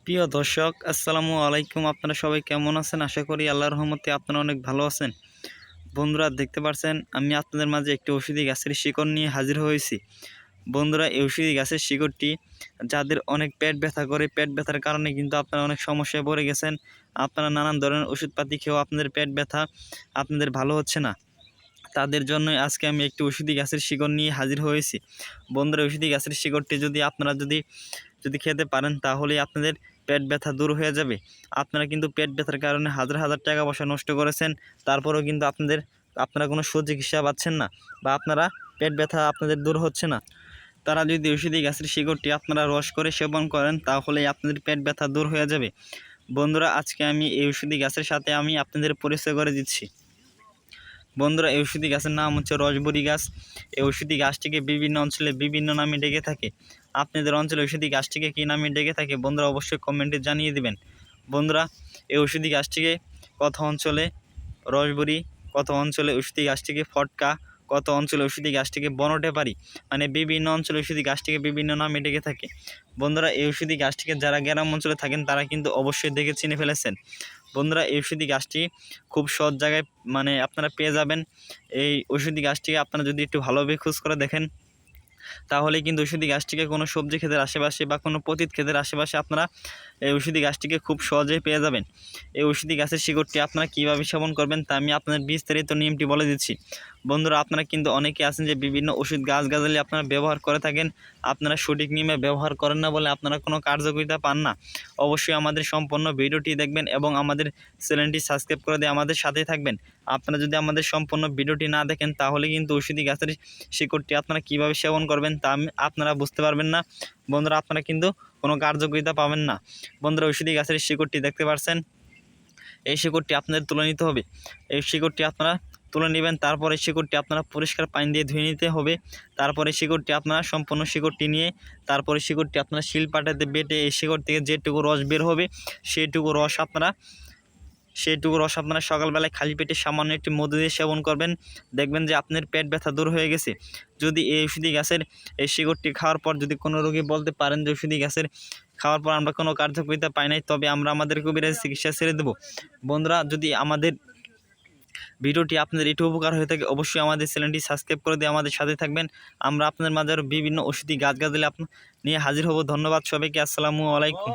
প্রিয় দর্শক, আসসালামু আলাইকুম। আপনারা সবাই কেমন আছেন? আশা করি আল্লাহর রহমতে আপনারা অনেক ভালো আছেন। বন্ধুরা, দেখতে পাচ্ছেন আমি আপনাদের মাঝে একটি ঔষধি গাছের শিকড় নিয়ে হাজির হয়েছি। বন্ধুরা, এই ঔষধি গাছের শিকড়টি যাদের অনেক পেট ব্যথা করে, পেট ব্যথার কারণে কিন্তু আপনারা অনেক সমস্যায় পড়ে গেছেন। আপনারা নানান ধরনের ওষুধপাতি খেয়েও আপনাদের পেট ব্যথা আপনাদের ভালো হচ্ছে না। তাদের জন্যই আজকে আমি একটি ঔষধি গাছের শিকড় নিয়ে হাজির হয়েছি। বন্ধুরা, ঔষধি গাছের শিকড়টি আপনারা যদি খেতে পারেন তাহলেই আপনাদের পেট ব্যথা দূর হয়ে যাবে। আপনারা কিন্তু পেট ব্যথার কারণে হাজার হাজার টাকা পয়সা নষ্ট করেছেন, তারপরেও কিন্তু আপনারা কোনো সুচিকিৎসা পাচ্ছেন না, বা আপনারা পেট ব্যথা আপনাদের দূর হচ্ছে না। তারা যদি ঔষধি গাছের শিকড়টি আপনারা রস করে সেবন করেন তাহলেই আপনাদের পেট ব্যথা দূর হয়ে যাবে। বন্ধুরা, আজকে আমি এই ঔষধি গাছের সাথে আমি আপনাদের পরিচয় করে দিচ্ছি। বন্ধুরা, এই ঔষধি গাছের নাম হচ্ছে রসবরি গাছ। এই ঔষধি গাছটিকে বিভিন্ন অঞ্চলে বিভিন্ন নামে ডেকে থাকে। আপনাদের অঞ্চলে ঔষধি গাছটিকে কী নামে ডেকে থাকে বন্ধুরা অবশ্যই কমেন্টে জানিয়ে দেবেন। বন্ধুরা, এই ঔষধি গাছটিকে কত অঞ্চলে রসবরি, কত অঞ্চলে ঔষধি গাছটিকে ফটকা, কত অঞ্চলে ঔষধি গাছটিকে বনটেপারি, মানে বিভিন্ন অঞ্চলে ঔষধি গাছটিকে বিভিন্ন নামে ডেকে থাকে। বন্ধুরা, এই ঔষধি গাছটিকে যারা গ্রাম অঞ্চলে থাকেন তারা কিন্তু অবশ্যই দেখে চিনে ফেলেছেন। বন্ধুরা, এই ঔষধি গাছটি খুব সহজ জায়গায় আপনারা পেয়ে যাবেন। এই ঔষধি গাছটিকে আপনারা যদি একটু ভালোভাবে খোঁজ করে দেখেন তাহলে কিন্তু ঔষধি গাছটিকে কোনো সবজি ক্ষেতের আশেপাশে বা কোনো পতিত ক্ষেতের আশেপাশে আপনারা এই ঔষধি গাছটিকে খুব সহজেই পেয়ে যাবেন। এই ঔষধি গাছের শিকড়টি আপনারা কীভাবে সেবন করবেন তা আমি আপনাদের বিস্তারিত নিয়মটি বলে দিচ্ছি। বন্ধুরা, আপনারা কিন্তু অনেকে আছেন যে বিভিন্ন ওষুধ গাছগাছালি আপনারা ব্যবহার করে থাকেন, আপনারা সঠিক নিয়মে ব্যবহার করেন না বলে আপনারা কোনো কার্যকারিতা পান না। অবশ্যই আমাদের সম্পূর্ণ ভিডিওটি দেখবেন এবং আমাদের চ্যানেলটি সাবস্ক্রাইব করে দিয়ে আমাদের সাথেই থাকবেন। আপনারা যদি আমাদের সম্পূর্ণ ভিডিওটি না দেখেন তাহলে কিন্তু ঔষধি গাছের শিকড়টি আপনারা কীভাবে সেবন করবেন তা আপনারা বুঝতে পারবেন না। বন্ধুরা, আপনারা কিন্তু কোনো কার্যকারিতা পাবেন না। বন্ধুরা, ঔষধি গাছের শিকড়টি দেখতে পাচ্ছেন, এই শিকড়টি আপনাদের তুলে নিতে হবে। এই শিকড়টি আপনারা তুলে নেবেন, তারপরে শিকড়টি আপনারা পরিষ্কার পানি দিয়ে ধুয়ে নিতে হবে। তারপরে শিকড়টি আপনারা সম্পূর্ণ শিকড়টি নিয়ে তারপরে শিকড়টি আপনারা শিলপাটাতে বেটে এই শিকড় থেকে যেটুকু রস বের হবে সেইটুকু রস আপনারা সকালবেলায় খালি পেটে সামান্য একটি মধু দিয়ে সেবন করবেন। দেখবেন যে আপনার পেট ব্যথা দূর হয়ে গেছে। যদি এই ঔষধি গাছের এই শিকড়টি খাওয়ার পর যদি কোনো রোগী বলতে পারেন যে ঔষধি গাছের খাওয়ার পর আমরা কোনো কার্যকারিতা পাই নাই, তবে আমরা আমাদের কবিরাজি চিকিৎসা ছেড়ে দেব। বন্ধুরা, যদি আমাদের ভিডিওটি আপনাদের একটু উপকার হয়ে থাকে অবশ্যই আমাদের চ্যানেলটি সাবস্ক্রাইব করে দিয়ে আমাদের সাথে থাকবেন। আমরা আপনাদের মাঝে আরও বিভিন্ন ঔষধি গাছগাছালি নিয়ে হাজির হব। ধন্যবাদ সবাইকে। আসসালামু আলাইকুম।